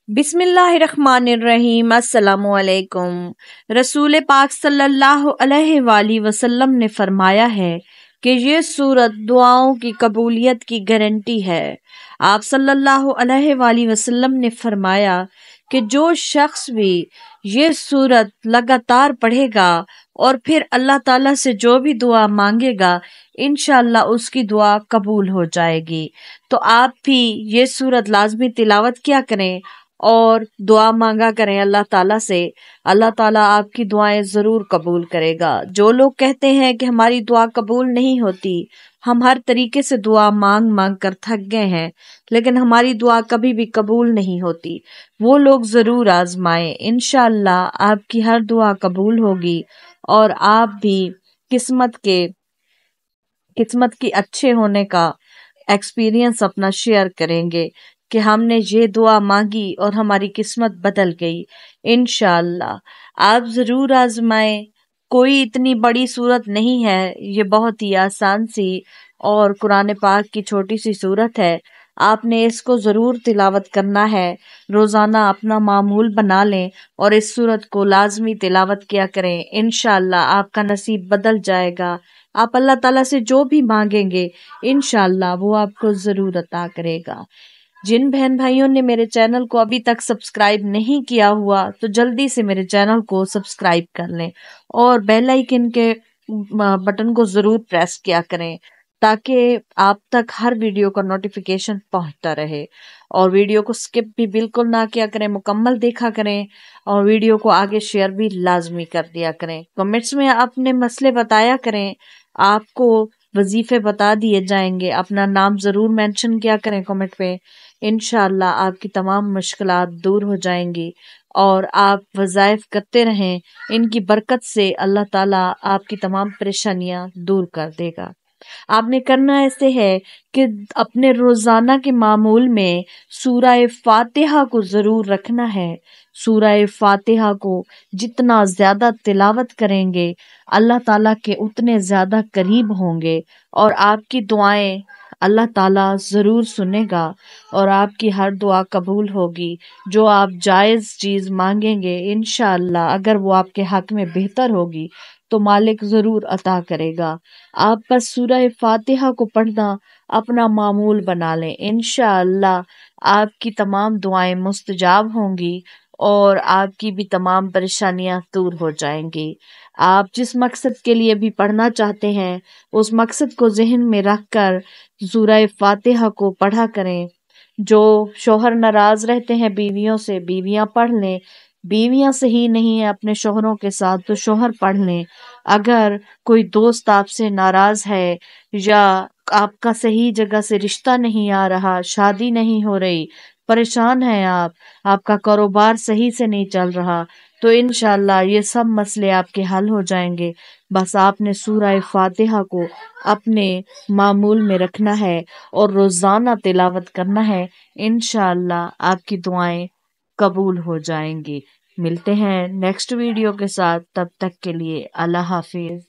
बिस्मिल्लाहिर्रहमानिर्रहीम। अस्सलामुअलैकुम। रसूल पाक सल्लल्लाहु अलैहि वआलिहि वसल्लम ने फरमाया है कि ये सूरत दुआओं की कबूलियत की गारंटी है। आप सल्लल्लाहु अलैहि वआलिहि वसल्लम ने फरमाया कि जो शख्स भी ये सूरत लगातार पढ़ेगा और फिर अल्लाह ताला से जो भी दुआ मांगेगा इंशाअल्लाह उसकी दुआ कबूल हो जाएगी। तो आप भी ये सूरत लाजमी तिलावत किया करें और दुआ मांगा करें अल्लाह ताला से। अल्लाह ताला आपकी दुआएं जरूर कबूल करेगा। जो लोग कहते हैं कि हमारी दुआ कबूल नहीं होती, हम हर तरीके से दुआ मांग मांग कर थक गए हैं लेकिन हमारी दुआ कभी भी कबूल नहीं होती, वो लोग जरूर आजमाएं। इंशाअल्लाह आपकी हर दुआ कबूल होगी और आप भी किस्मत की अच्छे होने का एक्सपीरियंस अपना शेयर करेंगे कि हमने ये दुआ मांगी और हमारी किस्मत बदल गई। इंशाअल्लाह आप जरूर आजमाएं। कोई इतनी बड़ी सूरत नहीं है, ये बहुत ही आसान सी और कुरान पाक की छोटी सी सूरत है। आपने इसको जरूर तिलावत करना है। रोजाना अपना मामूल बना लें और इस सूरत को लाजमी तिलावत किया करें। इंशाअल्लाह आपका नसीब बदल जाएगा। आप अल्लाह ताला से जो भी मांगेंगे इंशाअल्लाह वो आपको जरूर अता करेगा। जिन बहन भाइयों ने मेरे चैनल को अभी तक सब्सक्राइब नहीं किया हुआ तो जल्दी से मेरे चैनल को सब्सक्राइब कर लें और बेल आइकन के बटन को जरूर प्रेस किया करें ताकि आप तक हर वीडियो का नोटिफिकेशन पहुंचता रहे। और वीडियो को स्किप भी बिल्कुल ना किया करें, मुकम्मल देखा करें और वीडियो को आगे शेयर भी लाजमी कर दिया करें। कमेंट्स में अपने मसले बताया करें, आपको वजीफे बता दिए जाएंगे। अपना नाम जरूर मेंशन किया करें कमेंट पे। इंशाअल्लाह आपकी तमाम मुश्किलात दूर हो जाएंगी और आप वज़ाइफ करते रहें। इनकी बरकत से अल्लाह ताला आपकी तमाम परेशानियां दूर कर देगा। आपने करना ऐसे है कि अपने रोजाना के मामूल में सूरह फातिहा को जरूर रखना है। सूरह फातिहा को जितना ज्यादा तिलावत करेंगे अल्लाह ताला के उतने ज्यादा करीब होंगे और आपकी दुआएं अल्लाह ताला जरूर सुनेगा और आपकी हर दुआ कबूल होगी। जो आप जायज चीज मांगेंगे इंशाअल्लाह अगर वो आपके हक में बेहतर होगी तो मालिक जरूर अता करेगा। आप बस सूरह फातिहा को पढ़ना अपना मामूल बना लें। इंशाअल्लाह आपकी तमाम दुआएं मुस्तजाब होंगी और आपकी भी तमाम परेशानियां दूर हो जाएंगी। आप जिस मकसद के लिए भी पढ़ना चाहते हैं उस मकसद को जहन में रखकर सूरह फातिहा को पढ़ा करें। जो शोहर नाराज रहते हैं बीवियों से, बीवियां पढ़ लें। बीवियां सही नहीं है अपने शोहरों के साथ तो शोहर पढ़ लें। अगर कोई दोस्त आपसे नाराज है या आपका सही जगह से रिश्ता नहीं आ रहा, शादी नहीं हो रही, परेशान है आपका कारोबार सही से नहीं चल रहा, तो इंशाअल्लाह ये सब मसले आपके हल हो जाएंगे। बस आपने सूरह फातिहा को अपने मामूल में रखना है और रोजाना तिलावत करना है। इंशाअल्लाह आपकी दुआएं कबूल हो जाएंगी। मिलते हैं नेक्स्ट वीडियो के साथ, तब तक के लिए अल्लाह हाफिज।